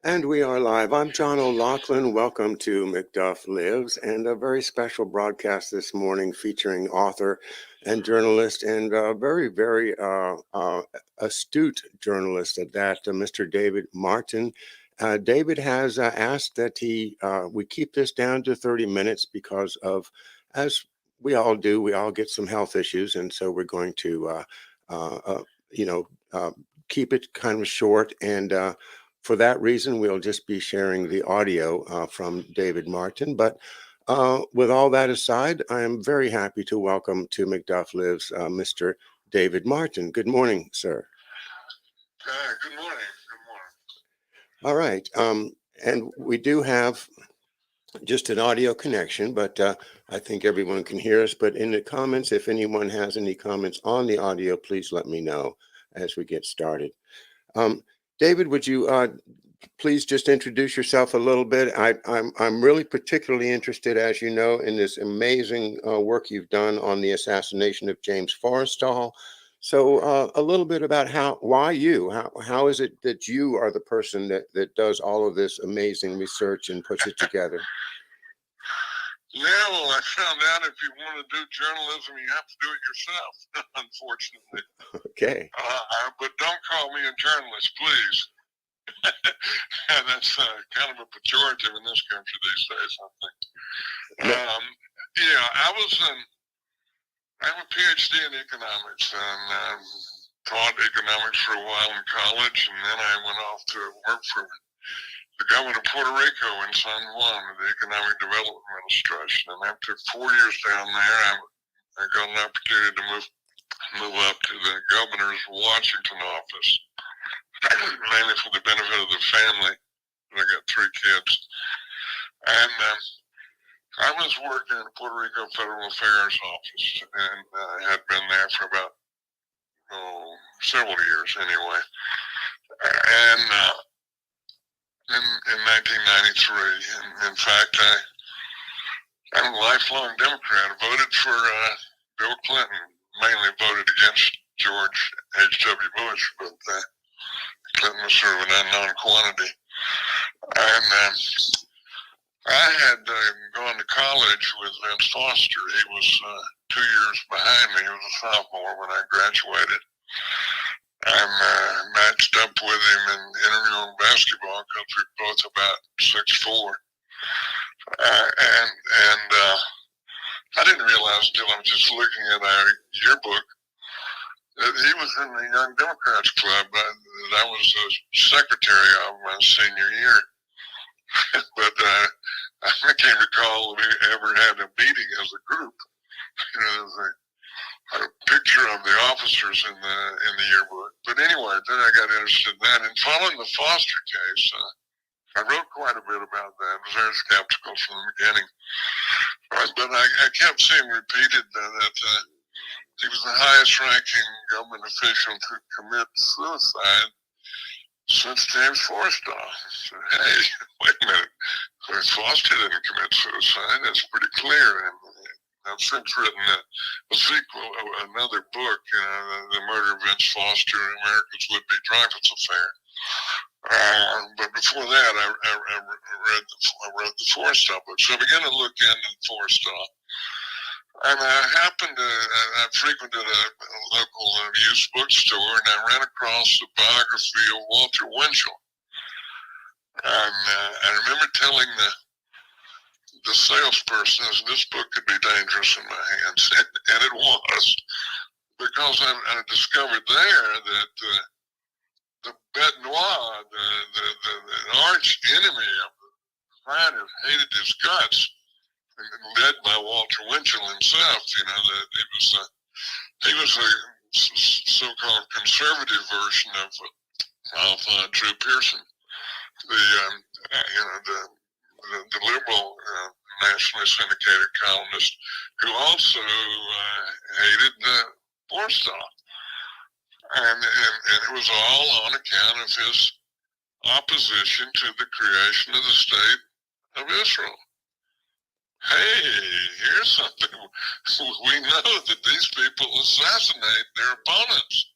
And we are live. I'm John O'Loughlin. Welcome to McDuff Lives, and a very special broadcast this morning featuring author and journalist and very astute journalist at that, Mr. David Martin. David has asked that we keep this down to 30 minutes because of, as we all do, we all get some health issues, and so we're going to, you know, keep it kind of short and. For that reason, we'll just be sharing the audio from David Martin. But with all that aside, I am very happy to welcome to McDuff Lives Mr. David Martin. Good morning, sir. Good morning. Good morning. All right. And we do have just an audio connection, but I think everyone can hear us. But in the comments, if anyone has any comments on the audio, please let me know as we get started. David, would you please just introduce yourself a little bit? I'm really particularly interested, as you know, in this amazing work you've done on the assassination of James Forrestal. So a little bit about why you? How is it that you are the person that does all of this amazing research and puts it together? Yeah, well, I found out if you want to do journalism, you have to do it yourself, unfortunately. Okay. But don't call me a journalist, please. That's kind of a pejorative in this country these days, I think. Yeah, I have a PhD in economics and taught economics for a while in college, and then I went off to work for the government of Puerto Rico in San Juan, the Economic Development Administration. And after 4 years down there, I got an opportunity to move up to the governor's Washington office, mainly for the benefit of the family. I got 3 kids. And I was working in the Puerto Rico Federal Affairs Office, and I had been there for about several years anyway. And in 1993, and in fact, I'm a lifelong Democrat. I voted for Bill Clinton, mainly voted against George H.W. Bush, but Clinton was sort of an unknown quantity. And I had gone to college with Vince Foster. He was 2 years behind me. He was a sophomore when I graduated. I matched up with him in intramural basketball because we were both about 6'4". And I didn't realize until I was just looking at our yearbook that he was in the Young Democrats Club that I was the secretary of my senior year. But I can't recall if we ever had a meeting as a group. There was a picture of the officers in the yearbook. But anyway, then I got interested in that. And following the Foster case, I wrote quite a bit about that. I was very skeptical from the beginning. But I kept seeing repeated that he was the highest ranking government official to commit suicide since James Forrestal. So, hey, wait a minute. Foster didn't commit suicide. That's pretty clear. And I've since written a sequel, another book, The Murder of Vince Foster, America's Would-Be Dreyfus Affair. But before that, I wrote the Forrestal book. So I began to look into Forrestal. And I frequented a local used bookstore, and I ran across the biography of Walter Winchell. And I remember telling the salesperson, this book could be dangerous in my hands, and it was, because I discovered there that the bête noire, the arch enemy of the fighters, hated his guts, led by Walter Winchell himself. He was a so-called conservative version of Drew Pearson, the liberal nationally syndicated columnist who also hated Forrestal. And it was all on account of his opposition to the creation of the state of Israel. Hey, here's something. We know that these people assassinate their opponents.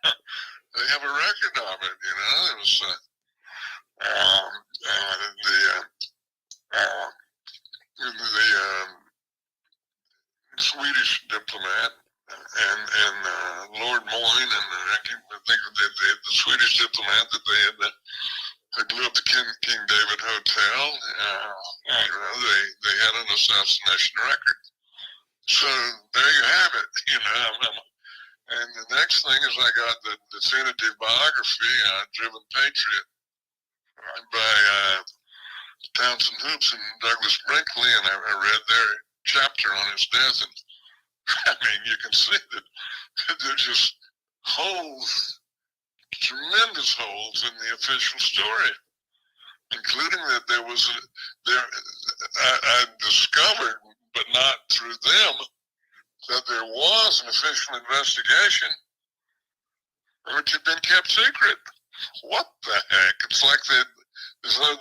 They have a record of it, It was, think the Swedish diplomat that they had blew up the King David Hotel. They had an assassination record. So there you have it. And the next thing is I got the definitive biography, Driven Patriot, by Townsend Hoops and Douglas Brinkley, and I read their chapter on his death, and I mean, you can see that there's just holes, tremendous holes in the official story, including that I discovered, but not through them, that there was an official investigation which had been kept secret. What the heck? It's like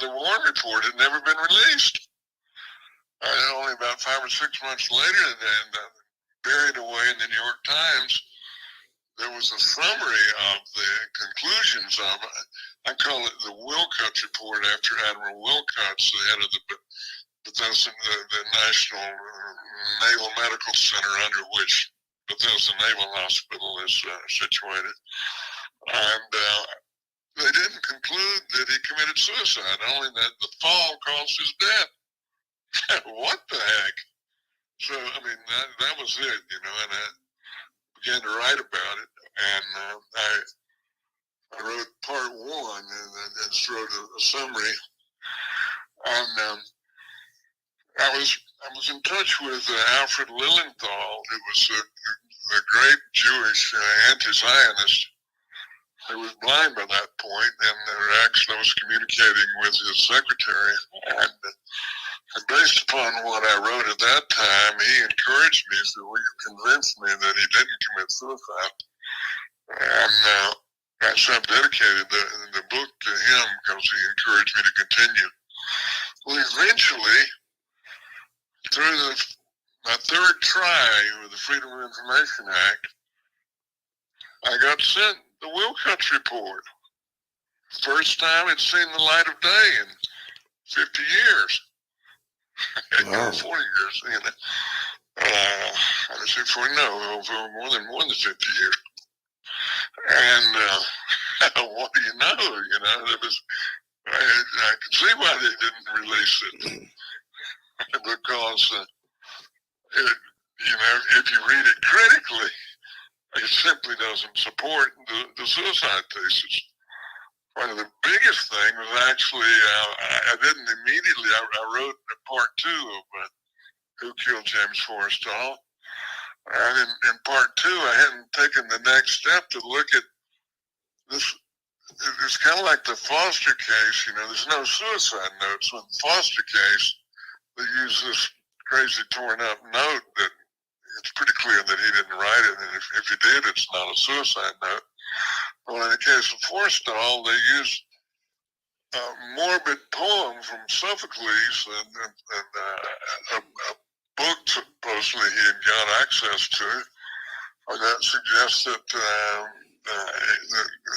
the Warren report had never been released. Only about 5 or 6 months later, and buried away in the New York Times, there was a summary of the conclusions of, I call it the Wilcuts report, after Admiral Wilcuts, the head of the National Naval Medical Center, under which Bethesda Naval Hospital is situated. And they didn't conclude that he committed suicide, only that the fall caused his death. What the heck? So, I mean, that was it, and I began to write about it. And I wrote part one, and just wrote a summary. And I was in touch with Alfred Lilienthal, who was a great Jewish anti-Zionist, who was blind by that point, and I was communicating with his secretary, and based upon what I wrote at that time, he encouraged me, so he convinced me that he didn't commit suicide, and so I've dedicated the book to him because he encouraged me to continue. Well, eventually, through my third try with the Freedom of Information Act, I got sent the Wilcuts report. First time it's seen the light of day in 50 years. Wow. 40 years. I say 40, no, more than 50 years. And what do you know? There was, I can see why they didn't release it. Because, if you read it critically, it simply doesn't support the suicide thesis. One of the biggest thing was actually, I didn't immediately, I wrote part two of Who Killed James Forrestal. And in part two, I hadn't taken the next step to look at this. It's kind of like the Foster case, there's no suicide notes. With the Foster case, they use this crazy torn up note that it's pretty clear that he didn't write it, and if he did, it's not a suicide note. Well, in the case of Forrestal, they used a morbid poem from Sophocles and a book supposedly he had got access to, that suggests that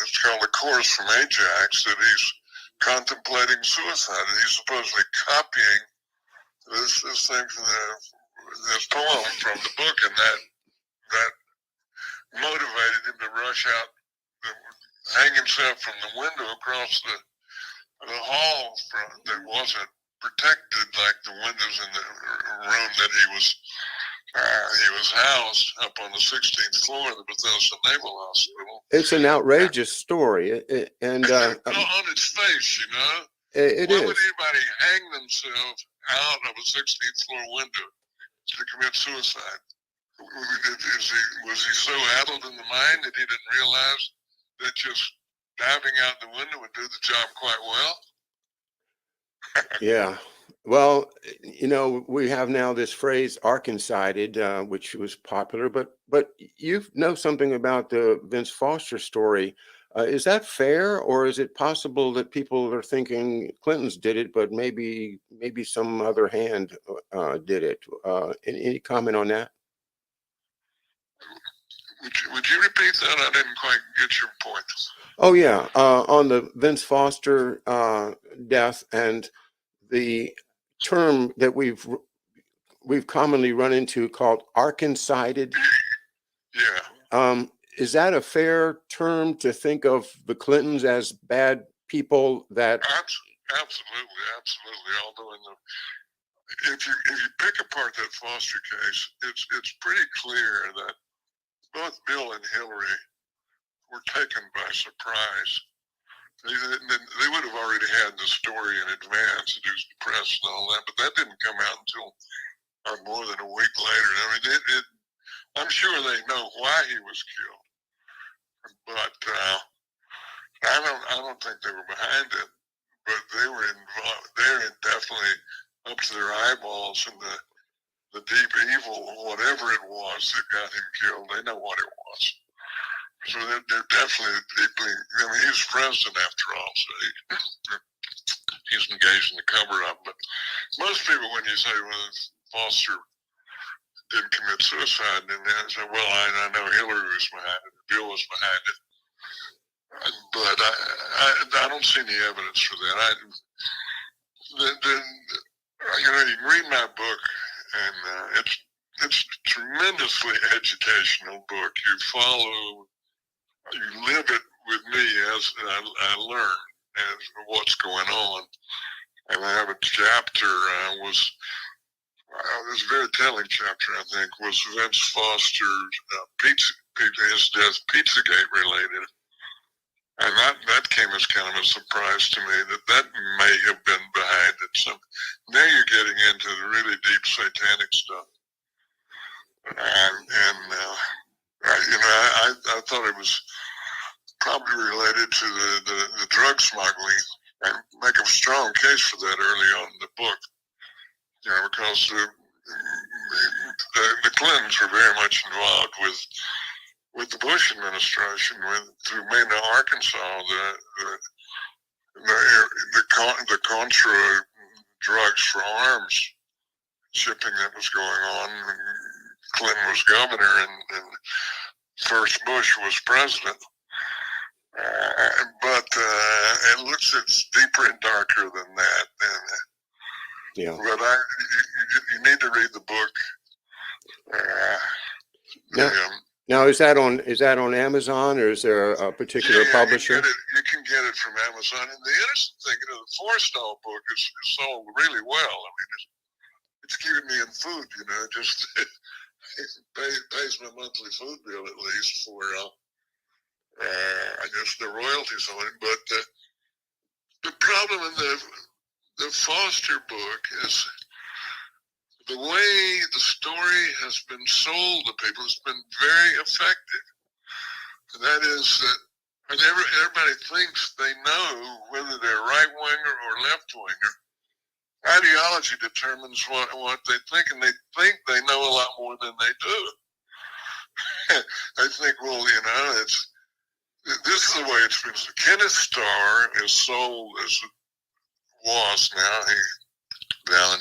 it's called The Chorus from Ajax, that he's contemplating suicide, and he's supposedly copying this thing from this poem from the book, and that motivated him to rush out, hang himself from the window across the hall that wasn't protected like the windows in the room that he was housed up on the 16th floor of the Bethesda Naval Hospital. It's an outrageous story, and on its face, it why is. would anybody hang themselves out of a 16th floor window to commit suicide? Was he so addled in the mind that he didn't realize that just diving out the window would do the job quite well? Yeah. Well, we have now this phrase "Arkancided," which was popular, but you know something about the Vince Foster story. Is that fair, or is it possible that people are thinking Clinton's did it, but maybe some other hand did it? Any comment on that? Would you repeat that? I didn't quite get your point. Oh yeah, on the Vince Foster death, and the term that we've commonly run into called Arkancided. Yeah. is that a fair term to think of the Clintons as bad people that? Absolutely, absolutely. Although if you pick apart that Foster case, it's pretty clear that both Bill and Hillary were taken by surprise. They would have already had the story in advance, news the press and all that, but that didn't come out until more than a week later. I mean, I'm sure they know why he was killed, but I don't think they were behind it. But they were involved. They're definitely up to their eyeballs in the deep evil, whatever it was that got him killed. They know what it was. So they're definitely deeply. I mean, he's president after all, so he's engaged in the cover-up. But most people, when you say, well, Foster didn't commit suicide, and they say, well, I know Hillary was behind it, Bill was behind it. But I don't see any evidence for that. You can read my book, and it's a tremendously educational book. You live it with me as I learn as what's going on. And I have a chapter was this very telling chapter, I think, was Vince Foster's his death Pizzagate related. And that came as kind of a surprise to me that may have been behind it. So now you're getting into the really deep satanic stuff. I thought it was probably related to the drug smuggling, and make a strong case for that early on in the book. Because the Clintons were very much involved with the Bush administration, through Mena, Arkansas, the contra drugs for arms shipping that was going on. Clinton was governor, and first Bush was president. But it looks it's deeper and darker than that. Yeah. But you need to read the book. Now, is that on Amazon, or is there a particular publisher? You can get it from Amazon. And the interesting thing, the Forrestal book is sold really well. I mean, it's keeping me in food. Just pays my monthly food bill at least for I guess the royalties on it. But the problem in the Foster book is the way the story has been sold to people has been very effective. And that is that everybody thinks they know whether they're right-winger or left-winger. Ideology determines what they think, and they think they know a lot more than they do. They think, well, this is the way it's been. Kenneth Starr is sold as was now,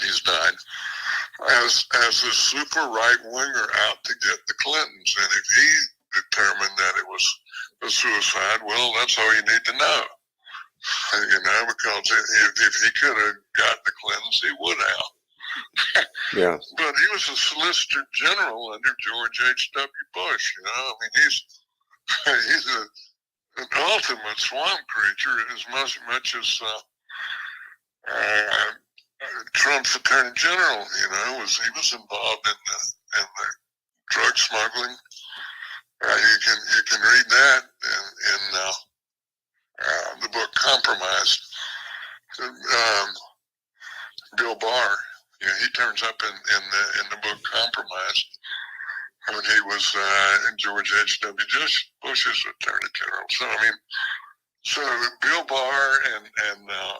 he's died, as a super right winger out to get the Clintons. And if he determined that it was a suicide, well, that's all you need to know. Because if he could have got the Clintons, he would have. Yeah. But he was a solicitor general under George H.W. Bush. I mean, he's an ultimate swamp creature as much as Trump's attorney general. He was involved in the drug smuggling. You can read that in the book Compromised. Bill Barr, he turns up in the book Compromised when he was George H.W. Bush's attorney general. So I mean, Bill Barr and man,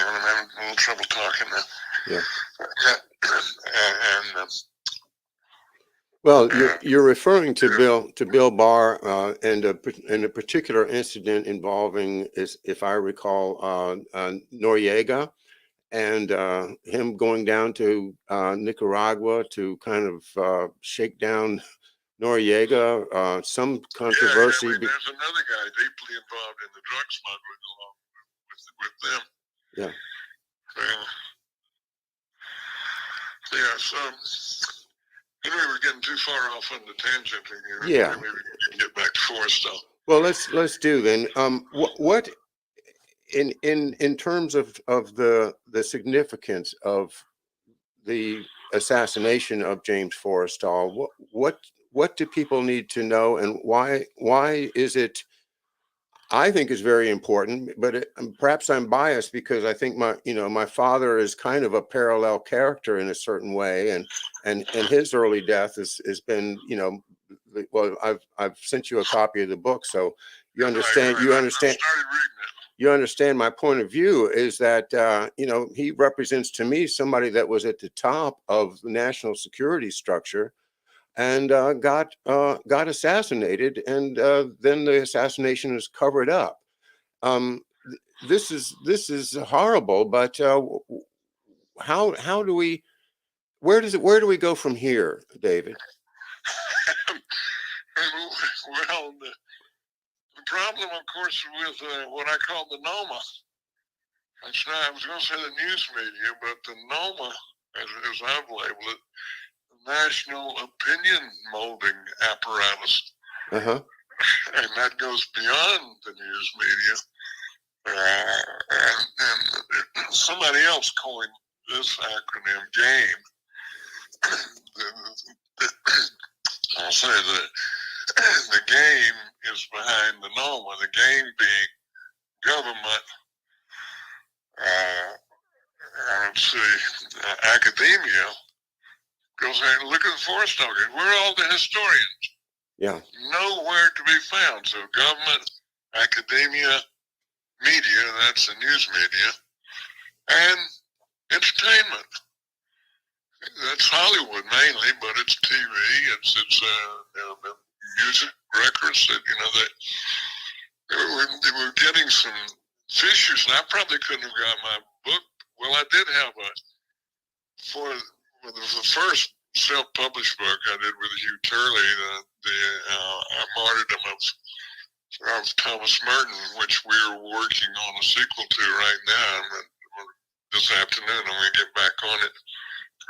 I'm having a little trouble talking now. Yeah. And well, you're referring to Bill Barr and a particular incident involving, if I recall, Noriega, and him going down to Nicaragua to kind of shake down Noriega. Some controversy. There's another guy deeply involved in the drug smuggling along with them. Yeah. Yes. Anyway, we're getting too far off on the tangent here. Yeah. Maybe we can get back to Forrestal. Well, let's do then. What in terms of the significance of the assassination of James Forrestal, what do people need to know, and why is it? I think is very important, but perhaps I'm biased because I think my father is kind of a parallel character in a certain way, and his early death has been, well, I've sent you a copy of the book, so you understand. Right. I started reading it. You understand my point of view is that he represents to me somebody that was at the top of the national security structure and got assassinated, and then the assassination is covered up. This is horrible, but how do we? Where do we go from here, David? Well, the problem, of course, with what I call the NOMA. I was going to say the news media, but the NOMA, as I've labeled it, National Opinion Molding Apparatus. And that goes beyond the news media. And somebody else coined this acronym GAME. I'll say the game is behind the NOMA, the game being government, academia. Goes there and look at the Forrestal game. We're all the historians. Yeah. Nowhere to be found. So government, academia, media, that's the news media, and entertainment. That's Hollywood mainly, but it's TV, it's music records that, that we're getting some fissures, and I probably couldn't have got my book. Well, I did have it was the first self-published book I did with Hugh Turley, the Martyrdom of Thomas Merton, which we're working on a sequel to right now. And this afternoon, I'm going to get back on it.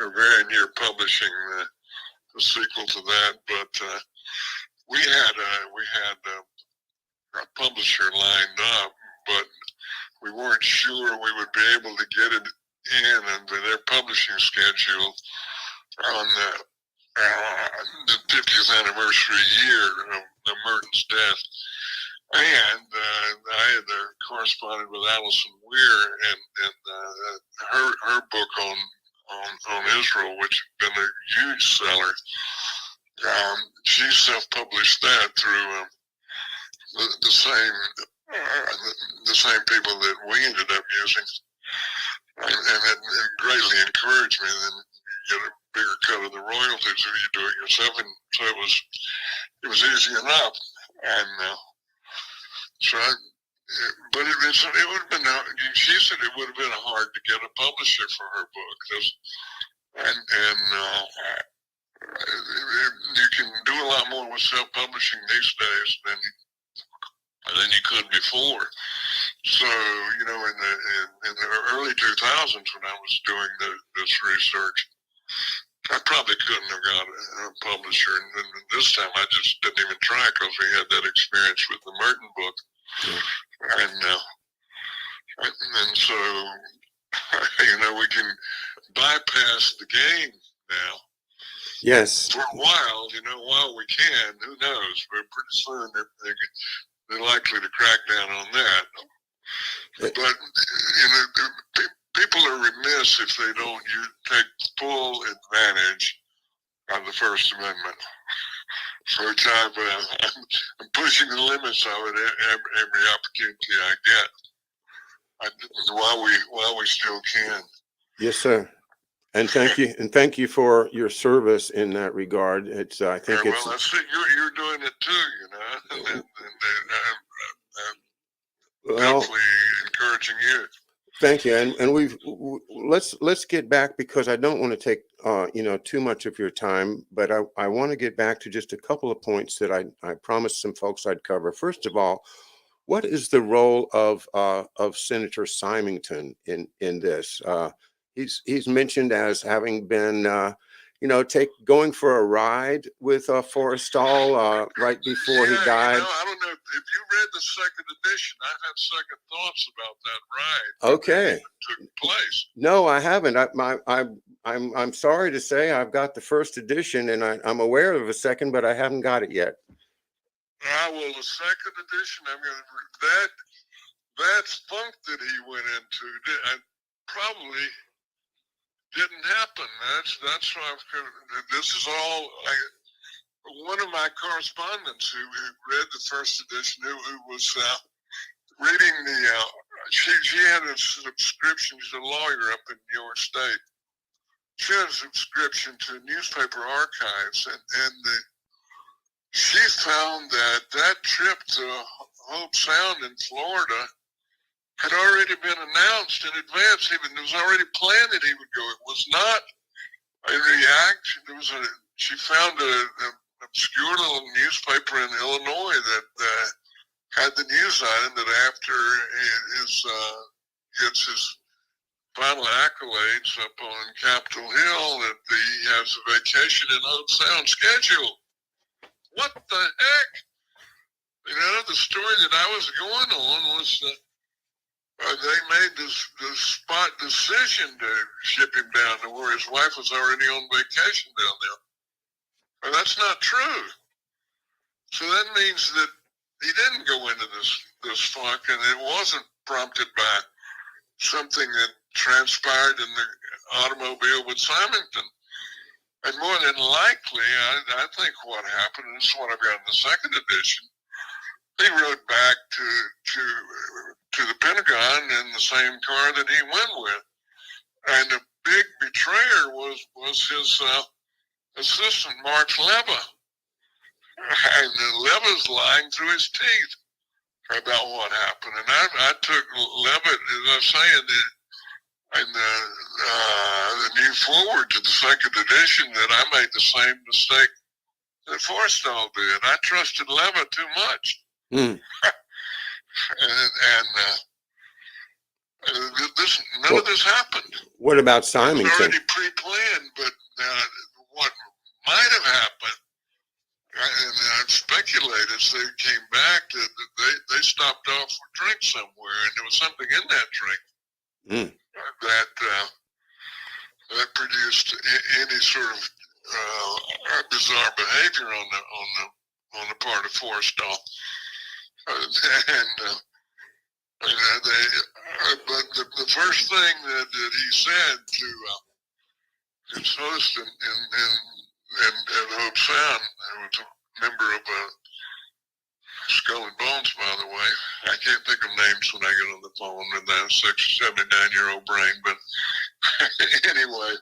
We're very near publishing the sequel to that, but we had a publisher lined up, but we weren't sure we would be able to get it in under their publishing schedule on the 50th anniversary year of Merton's death. And I had corresponded with Alison Weir and her book on Israel, which has been a huge seller. She self-published that through the same people that we ended up using, and it greatly encouraged me. Then you get a bigger cut of the royalties if you do it yourself, and so it was easy enough. And but it would have been. She said it would have been hard to get a publisher for her book, and you can do a lot more with self-publishing these days than you could before. So in the early 2000s when I was doing this research, I probably couldn't have got a publisher, and this time I just didn't even try because we had that experience with the Merton book. And so, we can bypass the game now. Yes. For a while, while we can, who knows? But pretty soon they're likely to crack down on that. But, people are remiss if they don't take full advantage of the First Amendment. So I'm pushing the limits of it every opportunity I get, while we still can. Yes, sir. And thank you for your service in that regard. I think well, I see you're doing it too, and definitely encouraging you. Thank you, and let's get back, because I don't want to take too much of your time, but I want to get back to just a couple of points that I promised some folks I'd cover. First of all, what is the role of Senator Symington in this? He's mentioned as having been, going for a ride with Forrestal right before he died. I don't know if you read the second edition. I've had second thoughts about that ride. Okay. That took place. No, I haven't. I'm sorry to say I've got the first edition, and I'm aware of a second, but I haven't got it yet. Well, the second edition, I mean, that funk that he went into probably didn't happen. That's why this is all. One of my correspondents who read the first edition, who was reading she had a subscription. She's a lawyer up in New York State. She had a subscription to newspaper archives, and she found that trip to Hope Sound in Florida had already been announced in advance. It was already planned that he would go. It was not a reaction. She found an obscure little newspaper in Illinois that had the news item that after gets his final accolades up on Capitol Hill, that he has a vacation in Hope Sound scheduled. What the heck? The story that I was going on was that they made this spot decision to ship him down to where his wife was already on vacation down there. And that's not true. So that means that he didn't go into this funk, and it wasn't prompted by something that transpired in the automobile with Symington. And more than likely, I think what happened, and this is what I've got in the second edition, he rode back to the Pentagon in the same car that he went with. And the big betrayer was his assistant, Mark Leva. And Leva's lying through his teeth about what happened. And I took Leva, as I was saying, in the new forward to the second edition, that I made the same mistake that Forrestal did. I trusted Leva too much. Mm. None of this happened. What about Symington? It was already pre-planned, but what might have happened, and I've speculated, as they came back, that they stopped off for drinks somewhere, and there was something in that drink that produced any sort of bizarre behavior on the part of Forrestal. But the first thing that he said to his host at Hope Sound, who was a member of Skull and Bones, by the way. I can't think of names when I get on the phone with that 79-year-old brain, but anyway,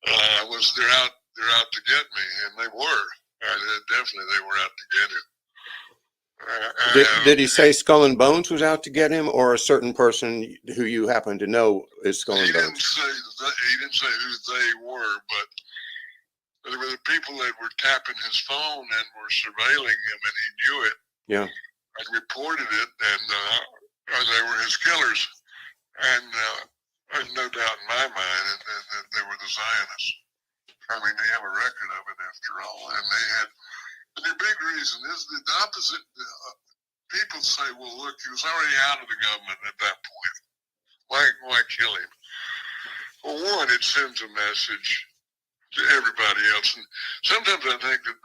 they're out to get me, and they were. Definitely, they were out to get him. Did he say Skull and Bones was out to get him, or a certain person who you happen to know is Skull and Bones? He didn't say who they were, but there were the people that were tapping his phone and were surveilling him, and he knew it. Yeah. I reported it, and they were his killers. And there's no doubt in my mind that they were the Zionists. I mean, they have a record of it after all, and they had. And the big reason is the opposite. People say, well, look, he was already out of the government at that point. Why kill him? Well, one, it sends a message to everybody else. And sometimes I think that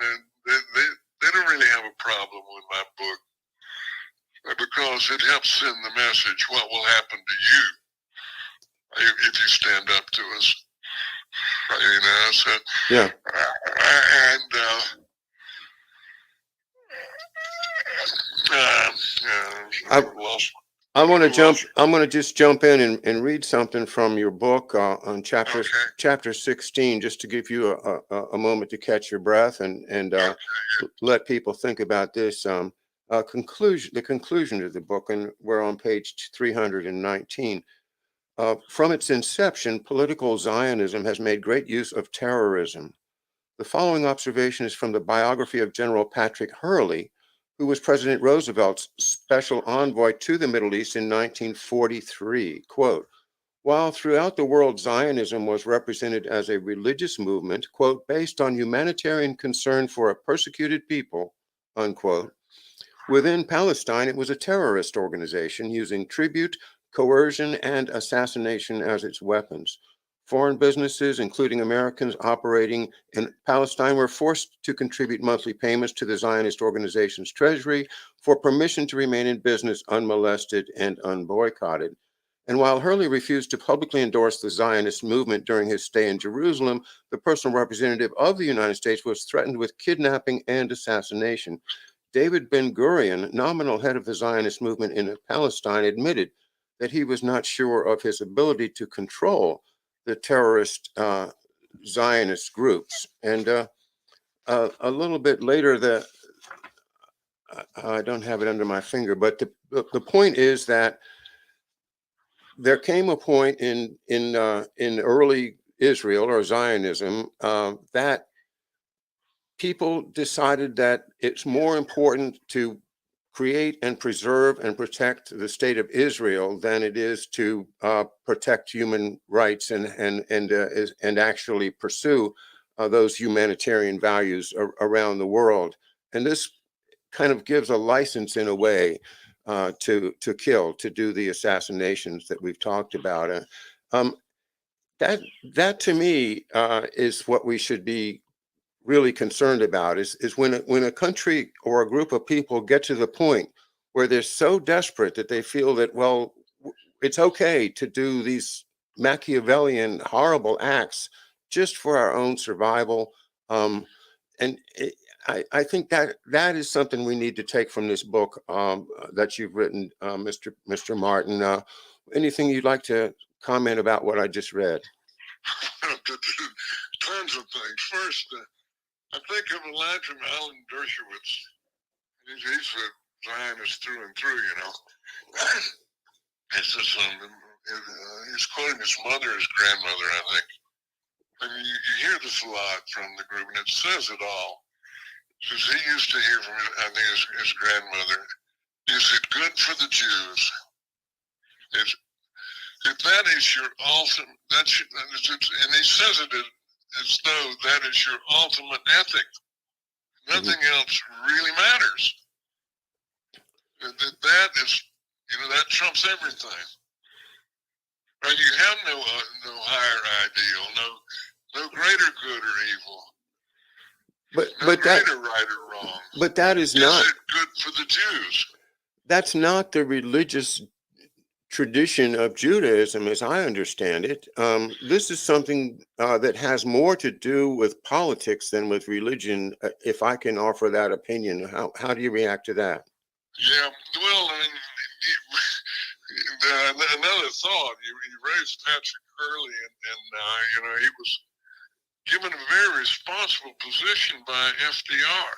they don't really have a problem with my book, because it helps send the message, what will happen to you if you stand up to us. So, yeah. I'm going to just jump in and read something from your book on chapter 16, just to give you a moment to catch your breath and let people think about this. The conclusion of the book, and we're on page 319. From its inception, political Zionism has made great use of terrorism. The following observation is from the biography of General Patrick Hurley, who was President Roosevelt's special envoy to the Middle East in 1943. Quote, While throughout the world Zionism was represented as a religious movement, quote, based on humanitarian concern for a persecuted people, unquote, within Palestine, it was a terrorist organization using tribute, coercion, and assassination as its weapons. Foreign businesses, including Americans operating in Palestine, were forced to contribute monthly payments to the Zionist organization's treasury for permission to remain in business unmolested and unboycotted. And while Hurley refused to publicly endorse the Zionist movement during his stay in Jerusalem, the personal representative of the United States was threatened with kidnapping and assassination. David Ben-Gurion, nominal head of the Zionist movement in Palestine, admitted that he was not sure of his ability to control the terrorist Zionist groups. And a little bit later, I don't have it under my finger, but the point is that there came a point in early Israel or Zionism that people decided that it's more important to create and preserve and protect the state of Israel than it is to protect human rights and actually pursue those humanitarian values around the world. And this kind of gives a license in a way to kill, to do the assassinations that we've talked about. Um, that to me is what we should be really concerned about is when a country or a group of people get to the point where they're so desperate that they feel that, well, it's okay to do these Machiavellian horrible acts just for our own survival. And I think that is something we need to take from this book that you've written, Mr. Martin. Anything you'd like to comment about what I just read? Tons of things. First, I think of Elijah Allen Dershowitz. He's a Zionist through and through, you know. It's just he's quoting his mother, his grandmother, I think. And you hear this a lot from the group, and it says it all. Because he used to hear from, his grandmother, is it good for the Jews? If that is your ultimate, and he says it as though that is your ultimate ethic. Nothing else really matters. That is, that trumps everything. Right? You have no higher ideal, no greater good or evil. But greater right or wrong. But that is not. Is it good for the Jews? That's not the religious tradition of Judaism, as I understand it. This is something that has more to do with politics than with religion, if I can offer that opinion. How do you react to that? Yeah, well, I mean, another thought, you raised Patrick Hurley, and he was given a very responsible position by FDR.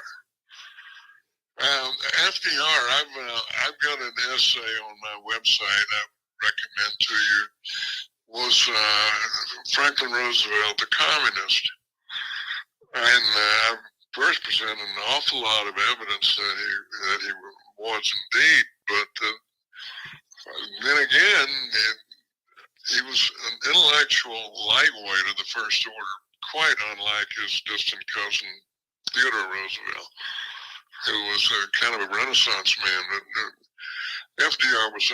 FDR, I've got an essay on my website I recommend to you, was Franklin Roosevelt, the communist. And I first presented an awful lot of evidence that he was indeed, but then again, he was an intellectual lightweight of the First Order, quite unlike his distant cousin Theodore Roosevelt, who was kind of a Renaissance man. But FDR was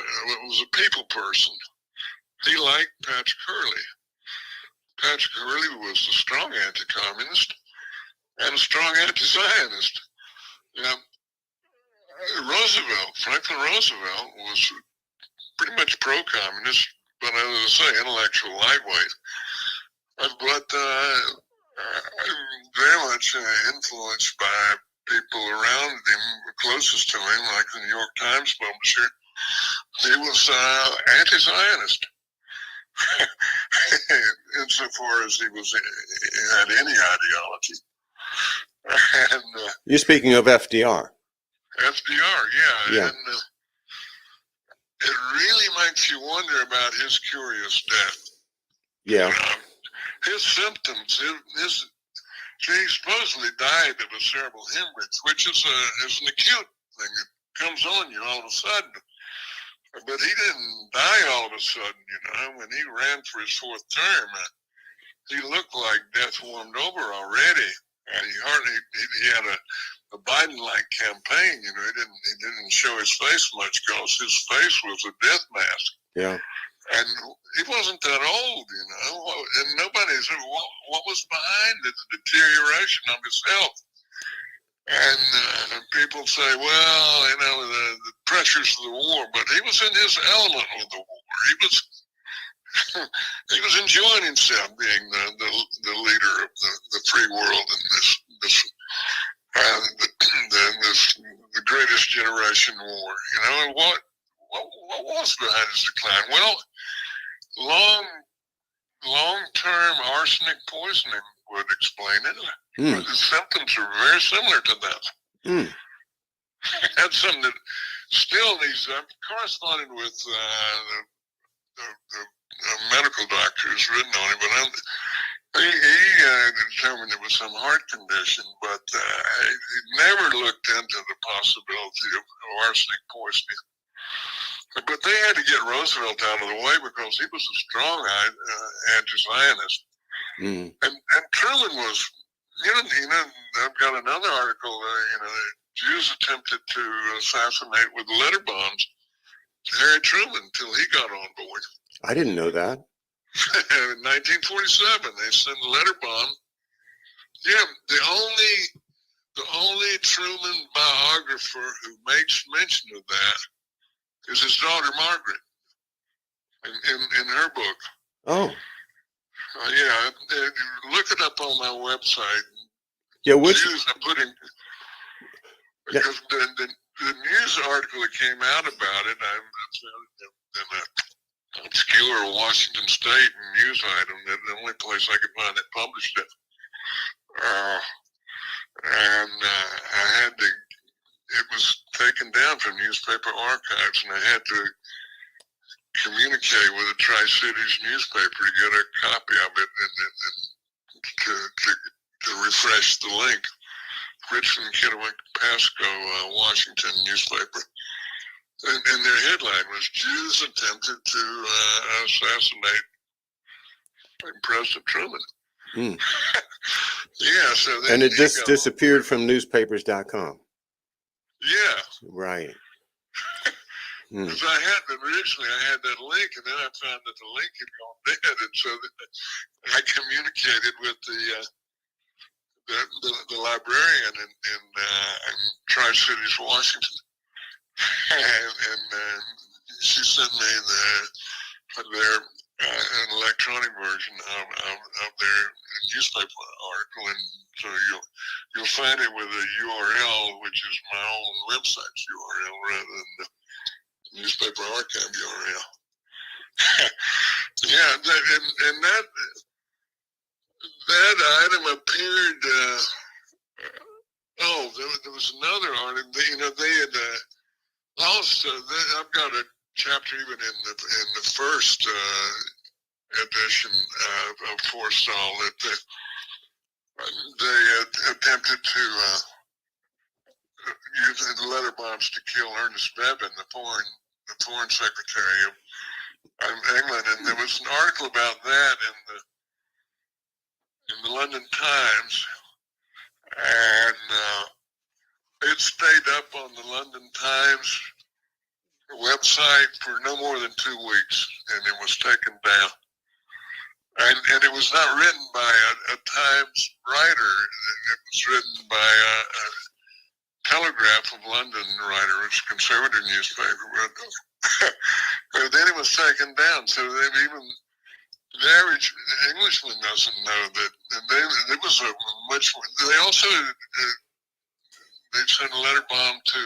a people person. He liked Patrick Hurley. Patrick Hurley was a strong anti-communist and a strong anti-Zionist. Franklin Roosevelt was pretty much pro-communist, but as I say, intellectual lightweight. But very much influenced by people around him, closest to him, like the New York Times publisher. He was anti-Zionist, insofar as he had any ideology. And, you're speaking of FDR. FDR, yeah. And it really makes you wonder about his curious death. Yeah. His symptoms, he supposedly died of a cerebral hemorrhage, which is an acute thing. It comes on you all of a sudden. But he didn't die all of a sudden, you know. When he ran for his fourth term, he looked like death warmed over already. And he had a Biden-like campaign, you know. He didn't show his face much because his face was a death mask. Yeah. And he wasn't that old, you know. And nobody said what was behind the deterioration of his health. And people say, well, you know, the pressures of the war, but he was in his element with the war. He was enjoying himself being the leader of the free world in the greatest generation war. You know, and what was behind his decline? Well, long-term arsenic poisoning would explain it. The symptoms are very similar to that. That's something that still needs. I'm corresponding with the medical doctor who's written on it, but he determined it was some heart condition, but he never looked into the possibility of arsenic poisoning. But they had to get Roosevelt out of the way because he was a strong anti-Zionist. And Truman was, you know, I've got another article, you know, Jews attempted to assassinate with letter bombs Harry Truman until he got on board. I didn't know that. In 1947, they sent a letter bomb. Yeah, the only Truman biographer who makes mention of that is his daughter Margaret in her book. Oh. Yeah, look it up on my website. Yeah, which I'm putting because the news article that came out about it, I found it in an obscure Washington State news item. That the only place I could find that published it, and I had to. It was taken down from newspaper archives, and I had to communicate with the Tri-Cities newspaper to get a copy of it and to refresh the link. Richmond, Kennewick, Pasco, Washington newspaper. And their headline was Jews attempted to assassinate President Truman. Yeah, so and it just disappeared from newspapers.com. Yeah. Right. Because originally I had that link, and then I found that the link had gone dead, and so I communicated with the librarian in Tri-Cities, Washington, and she sent me their an electronic version of their newspaper article, and so you'll find it with a URL, which is my own website's URL rather than the newspaper archive URL. Yeah, and that item appeared. There was another article. They had lost. I've got a chapter even in the first edition of Forrestal that they attempted to use the letter bombs to kill Ernest Bevin, the foreign secretary of England, and there was an article about that in the London Times, and it stayed up on the London Times website for no more than 2 weeks, and it was taken down. And it was not written by a Times writer. It was written by a Telegraph of London writer, which is a conservative newspaper. But then it was taken down. So the average Englishman doesn't know that. And there was a much. They also they sent a letter bomb to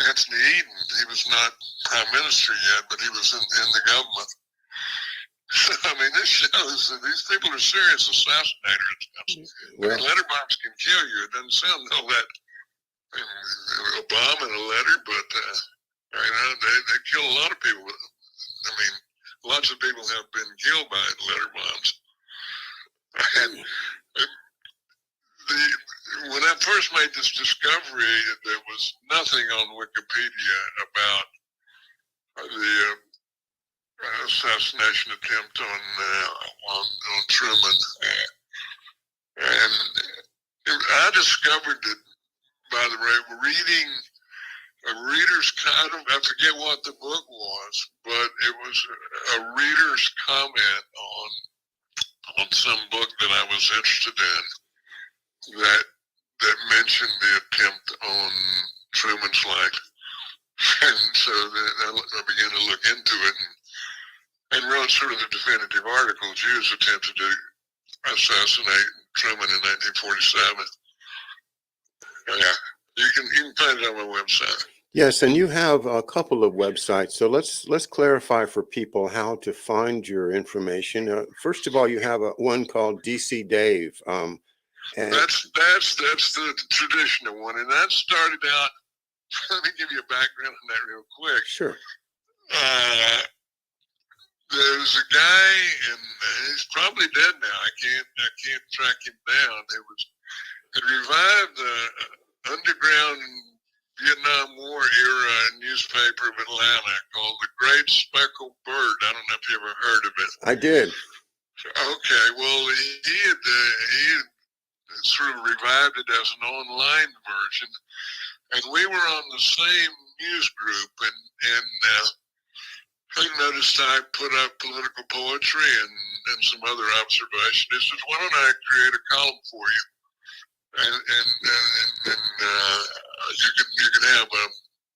Anthony Eden. He was not prime minister yet, but he was in the government. I mean, this shows that these people are serious assassinators. Well, letter bombs can kill you. It doesn't sound all that a bomb and a letter, but they kill a lot of people. I mean, lots of people have been killed by letter bombs. And when I first made this discovery, there was nothing on Wikipedia about the assassination attempt on Truman, and I discovered that, by the way, reading a reader's comment. I forget what the book was, but it was a reader's comment on some book that I was interested in that mentioned the attempt on Truman's life. And so I began to look into it and wrote sort of the definitive article. Jews attempted to assassinate Truman in 1947. Yeah, you can find it on my website. Yes, and you have a couple of websites. So let's clarify for people how to find your information. First of all, you have one called DC Dave. And that's the traditional one, and that started out. Let me give you a background on that real quick. Sure. There's a guy, and he's probably dead now. I can't track him down. It revived the underground Vietnam War era newspaper of Atlanta called The Great Speckled Bird. I don't know if you ever heard of it. I did. Okay, well, he had sort of revived it as an online version, and we were on the same news group, and I noticed I put up political poetry and some other observations. He says, "Why don't I create a column for you? And you can have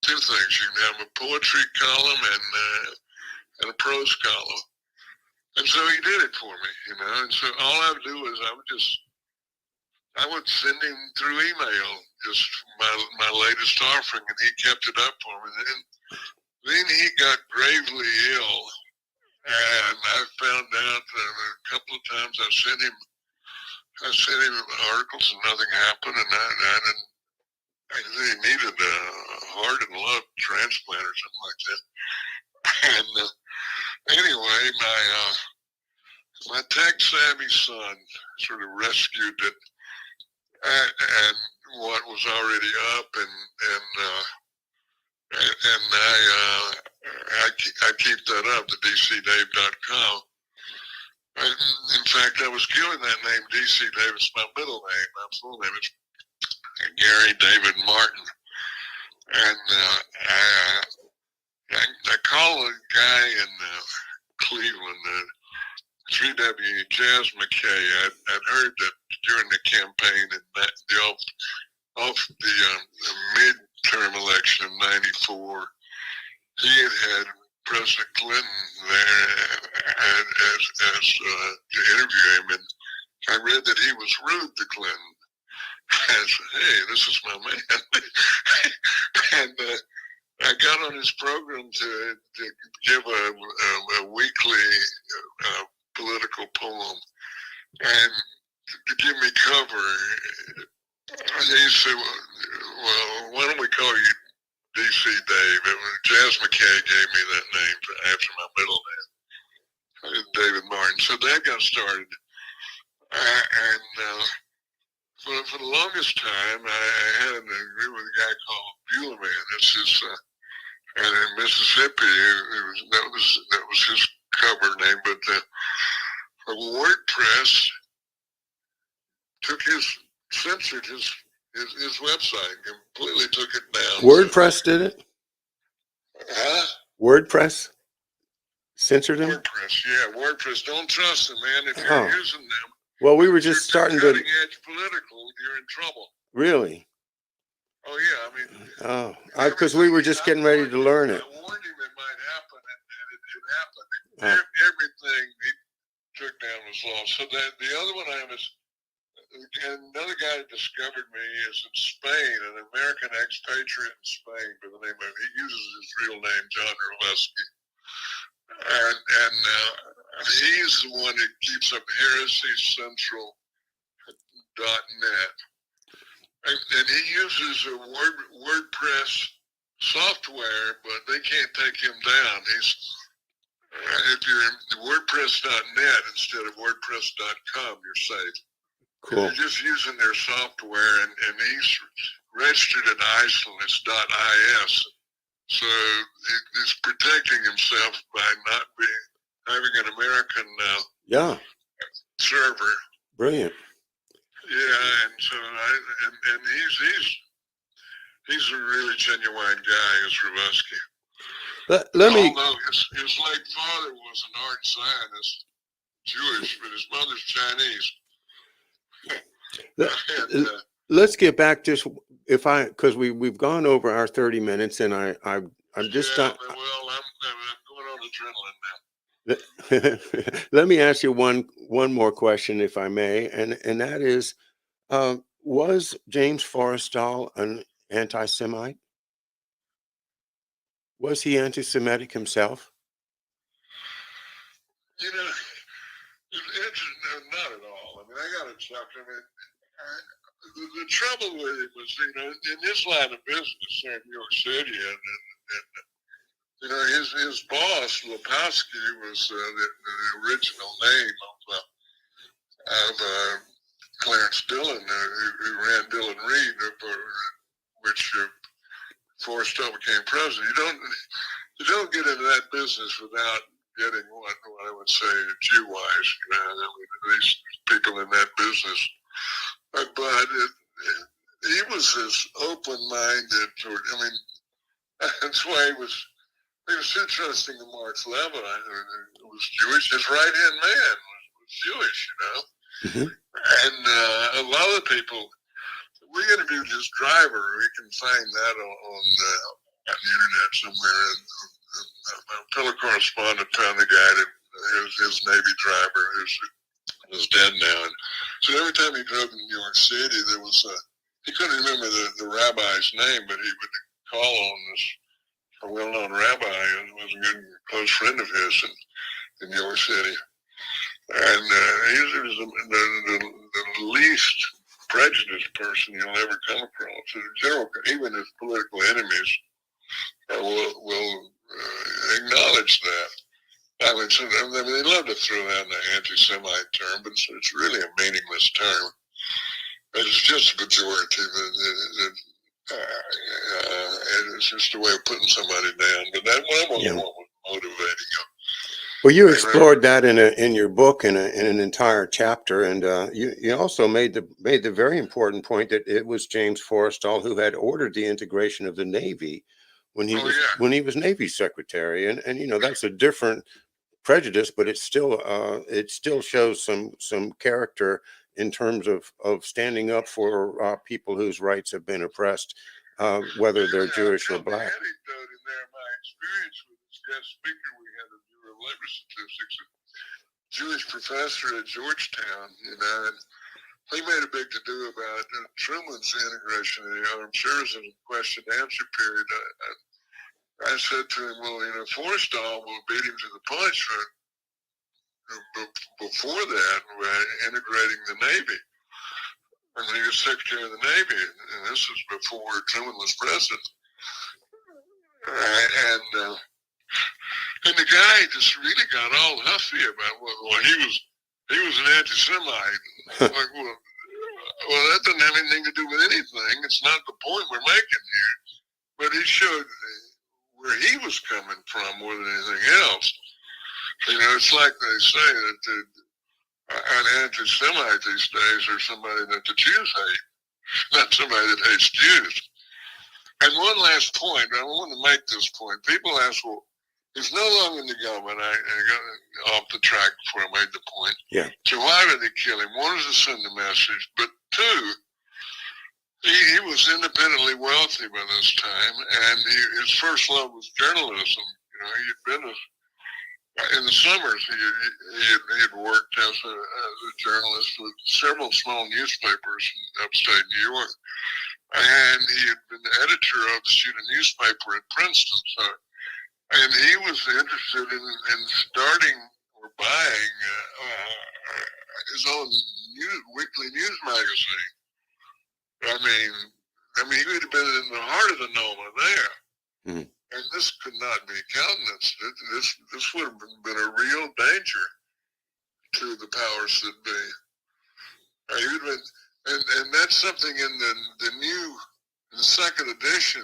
two things. You can have a poetry column and a prose column." And so he did it for me, And so all I would do is I would send him through email just my latest offering, and he kept it up for me. Then he got gravely ill, and I found out a couple of times I sent him articles and nothing happened, and I think he needed a heart and lung transplant or something like that. And anyway, my tech savvy son sort of rescued it, and what was already up, and I keep that up, the dcdave.com. In fact, I was killing that name, DC Dave. It's my middle name. My full name is Gary David Martin. And I called a guy in Cleveland, 3W Jazz McKay. I'd heard that during the campaign and off the midterm election of '94, he had President Clinton there to interview him, and I read that he was rude to Clinton. I said, "Hey, this is my man," and I got on his program to give a weekly political poem, and to give me cover. He said, "Well, why don't we call you DC Dave?" Jazz McKay gave me that name after my middle name, David Martin. So that got started, and for the longest time, I had an agreement with a guy called Buellman. It's his, and in Mississippi, that was his cover name. But WordPress censored his website, completely took it down. WordPress did it? Huh? WordPress censored him? WordPress, yeah, WordPress. Don't trust them, man. If you're using them, well, we were just starting to cutting edge political, you're in trouble. Really? Oh yeah, I mean. Because we were just getting ready to learn it. I warned him it might happen, and it happened. Everything he took down was lost. So the other one I have is. Another guy that discovered me is in Spain, an American expatriate in Spain by the name of, he uses his real name, John Orleski. And he's the one that keeps up heresycentral.net. And he uses a WordPress software, but they can't take him down. If you're in WordPress.net instead of WordPress.com, you're safe. Cool. They're just using their software, and he's registered in Iceland. It's .is. So he's protecting himself by not having an American server. Brilliant. Yeah, and so and he's a really genuine guy, is Rivusky. Although his late father was an art Zionist, Jewish, but his mother's Chinese. Let's get back to because we've gone over our 30 minutes, and I'm just well, I'm going on adrenaline now. Let me ask you one more question, if I may, and that is, was James Forrestal an anti-Semite? Was he anti-Semitic himself? You know, not at all. I mean, I got to chuck. I mean, the trouble with it was, in his line of business there in New York City, and his boss, Lepowski, was the original name of Clarence Dillon, who ran Dillon Reed, which Forrestal became president. You don't get into that business without getting what I would say Jew-wise. These people in that business, but he was as open-minded toward. I mean, that's why he was interesting to Marx Levin, who was Jewish. His right-hand man was Jewish, Mm-hmm. And a lot of people, we interviewed his driver. We can find that on the internet somewhere. And a fellow correspondent found the guy that his Navy driver, who's dead now. And so every time he drove to New York City, there was he couldn't remember the rabbi's name, but he would call on this a well-known rabbi who was a good close friend of his in New York City. And he was the least prejudiced person you'll ever come across. In general, even his political enemies will acknowledge that. I mean, they love to throw out an anti-Semite term, but it's really a meaningless term. It's just a pejorative. And it's just a way of putting somebody down. But that one was motivating them. Well, you explored that in your book in an entire chapter, and you also made the very important point that it was James Forrestal who had ordered the integration of the Navy when he was Navy Secretary, and that's a different prejudice, but it still shows some character in terms of standing up for people whose rights have been oppressed, whether they're Jewish or black. My experience with this guest speaker we had at Bureau of Labor Statistics, a Jewish professor at Georgetown, and he made a big to-do about Truman's integration of the armed services in the question-answer period. I said to him, well, Forrestal will beat him to the punch before that, integrating the Navy. And he was Secretary of the Navy, and this was before Truman was president. And the guy just really got all huffy about he was an anti-Semite. Like, well, that doesn't have anything to do with anything. It's not the point we're making here. But he showed where he was coming from more than anything else. It's like they say that an anti-Semite these days is somebody that the Jews hate, not somebody that hates Jews. And one last point, I want to make this point. People ask, well, he's no longer in the government. I got off the track before I made the point. Yeah. So why did they kill him? One is to send a message, but two, he was independently wealthy by this time, and his first love was journalism. He had been in the summers. He had worked as a journalist with several small newspapers in upstate New York, and he had been the editor of the student newspaper at Princeton. And he was interested in starting or buying his own weekly news magazine. I mean, he would have been in the heart of the Noma there. Mm-hmm. And this could not be countenanced. This would have been a real danger to the powers that be. He would have been, and that's something in the second edition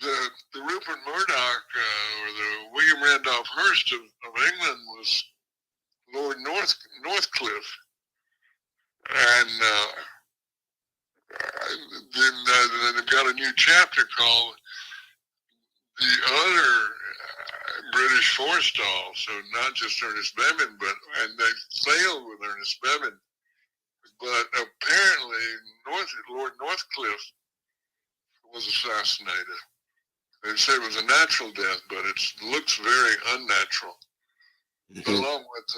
the Rupert Murdoch or the William Randolph Hearst of England was Lord Northcliffe, and then they've got a new chapter called the other British Forrestal. So not just Ernest Bevan, and they failed with Ernest Bevan, but apparently Lord Northcliffe was assassinated. They say it was a natural death, but it looks very unnatural. Mm-hmm. Along with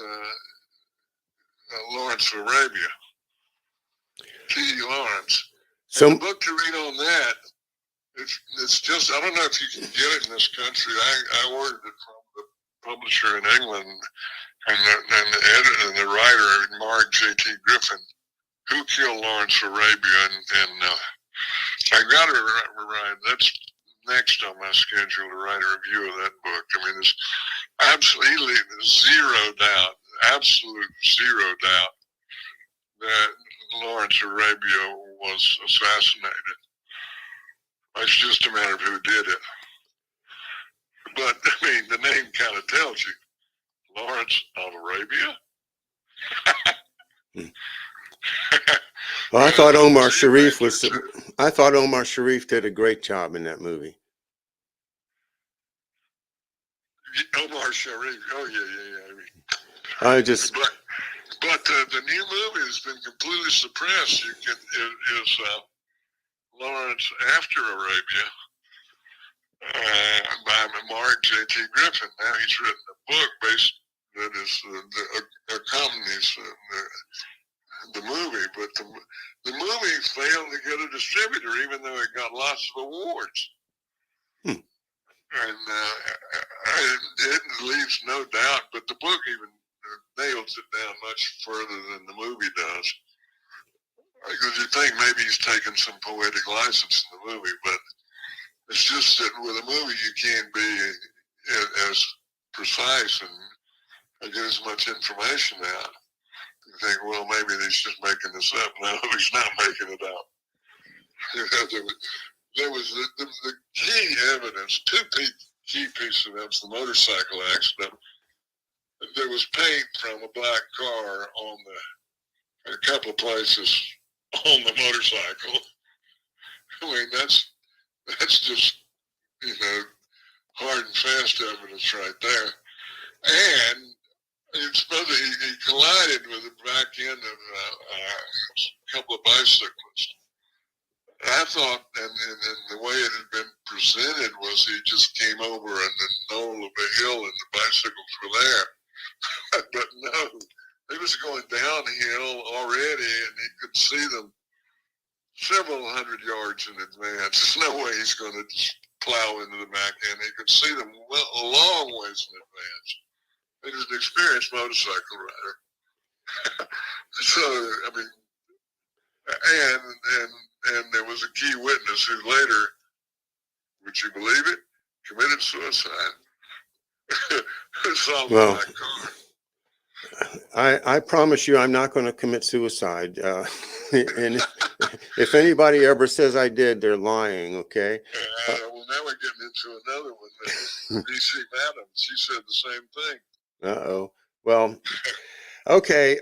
Lawrence of Arabia, T.D. Lawrence. So, and the book to read on that, it's just, I don't know if you can get it in this country. I ordered it from the publisher in England, and the editor and the writer, Mark J.T. Griffin, Who Killed Lawrence of Arabia, and I got to write, that's next on my schedule, to write a review of that book. I mean, there's absolutely absolute zero doubt that Lawrence of Arabia was assassinated. It's just a matter of who did it. But, I mean, the name kind of tells you. Lawrence of Arabia? Well, I thought Omar Sharif did a great job in that movie. Omar Sharif, oh yeah. I just. But the new movie has been completely suppressed. Is Lawrence After Arabia by Mark J.T. Griffin. Now he's written a book that accompanies the movie, but the movie failed to get a distributor, even though it got lots of awards. And it leaves no doubt, but the book even nails it down much further than the movie does. Because you think maybe he's taken some poetic license in the movie, but it's just that with a movie you can't be as precise and get as much information out. You think, well, maybe he's just making this up. No, he's not making it up. There was the key evidence, key pieces of evidence, the motorcycle accident. There was paint from a black car on a couple of places on the motorcycle. I mean, that's just, hard and fast evidence right there. And it's supposed he collided with the back end of a couple of bicyclists. I thought, and the way it had been presented was he just came over in the knoll of a hill and the bicycles were there. But no, he was going downhill already and he could see them several hundred yards in advance. There's no way he's going to just plow into the back end. He could see them a long ways in advance. He was an experienced motorcycle rider. So, I mean, and there was a key witness who later, would you believe it, committed suicide. Well, I promise you I'm not going to commit suicide. And if anybody ever says I did, they're lying, okay? Well, now we're getting into another one. D.C. Madam, she said the same thing. Uh-oh. Well, okay.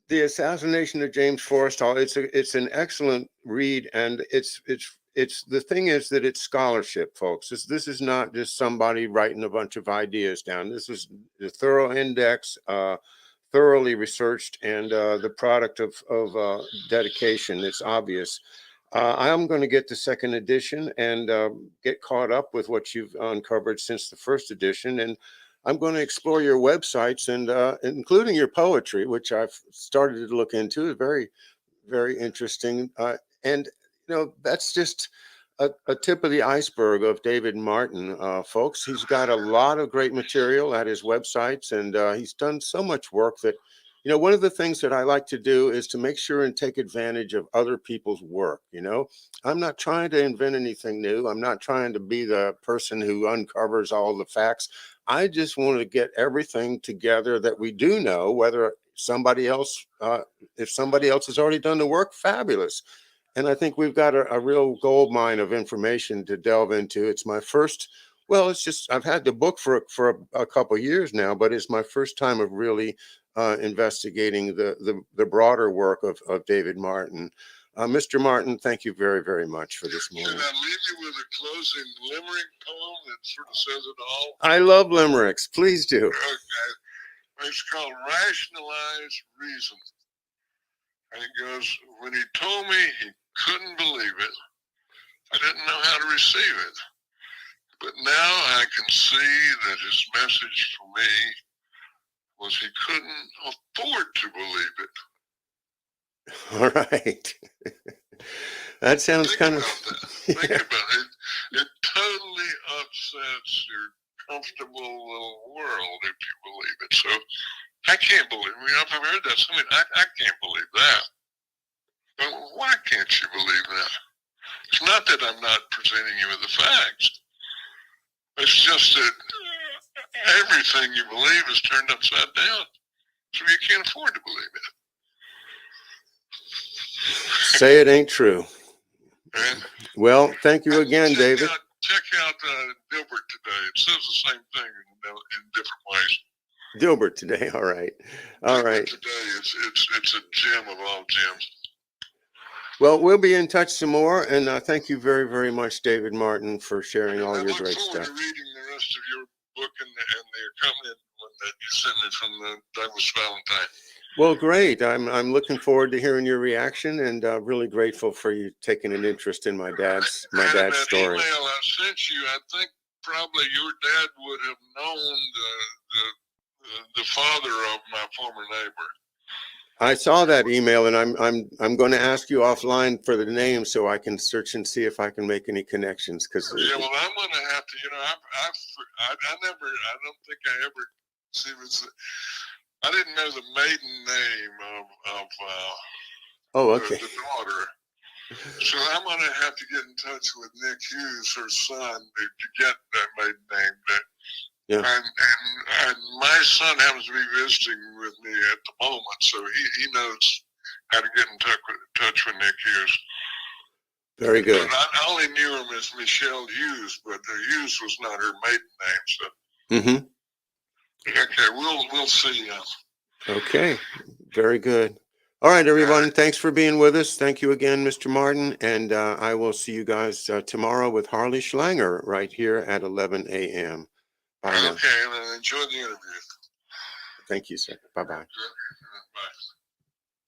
The Assassination of James Forrestal, it's an excellent read, and it's the thing is that it's scholarship, folks. This is not just somebody writing a bunch of ideas down. This is the thorough index, thoroughly researched, and the product of dedication. It's obvious. I'm going to get the second edition and get caught up with what you've uncovered since the first edition, and I'm going to explore your websites and including your poetry, which I've started to look into. Very, very interesting. And that's just a tip of the iceberg of David Martin, folks. He's got a lot of great material at his websites, and he's done so much work that, one of the things that I like to do is to make sure and take advantage of other people's work. I'm not trying to invent anything new. I'm not trying to be the person who uncovers all the facts. I just want to get everything together that we do know, whether somebody else, if somebody else has already done the work, fabulous. and I think we've got a real gold mine of information to delve into. It's my first. Well, it's just I've had the book for a couple years now, but it's my first time of really investigating the broader work of David Martin. Mr. Martin, thank you very, very much for this Can morning. I leave you with a closing limerick poem that sort of says it all? I love limericks. Please do. Okay. It's called Rationalize Reason. And it goes, when he told me he couldn't believe it, I didn't know how to receive it. But now I can see that his message for me was he couldn't afford to believe it. All right. That sounds Think kind about of. that. Think about it. It totally upsets your comfortable little world if you believe it. So I can't believe it. I mean, I've heard that. So, I can't believe that. But why can't you believe that? It's not that I'm not presenting you with the facts. It's just that everything you believe is turned upside down. So you can't afford to believe it. Say it ain't true. And Well, thank you again, David. Check out Dilbert today. It says the same thing in different ways. Dilbert today. All right. All right. Today, it's a gem of all gems. Well, we'll be in touch some more, and thank you very, very much, David Martin, for sharing all your great stuff. I look forward to reading the rest of your book and the accompanying one that you sent me from the Douglas Valentine. Well, great. I'm looking forward to hearing your reaction, and really grateful for you taking an interest in my dad's story. Email I sent you, I think probably your dad would have known the father of my former neighbor. I saw that email, and I'm going to ask you offline for the name so I can search and see if I can make any connections. Because yeah, well, I'm going to have to. I don't think I ever see this. I didn't know the maiden name of the daughter. So I'm going to have to get in touch with Nick Hughes, her son, to get that maiden name. Yeah. And my son happens to be visiting with me at the moment, so he knows how to get in touch with Nick Hughes. Very good. But I only knew him as Michelle Hughes, but Hughes was not her maiden name. So okay, we'll see. Okay, very good. All right, everyone. Thanks for being with us. Thank you again, Mr. Martin, and I will see you guys tomorrow with Harley Schlanger right here at 11 a.m. Bye now. Okay, enjoy the interview. Thank you, sir. Bye-bye.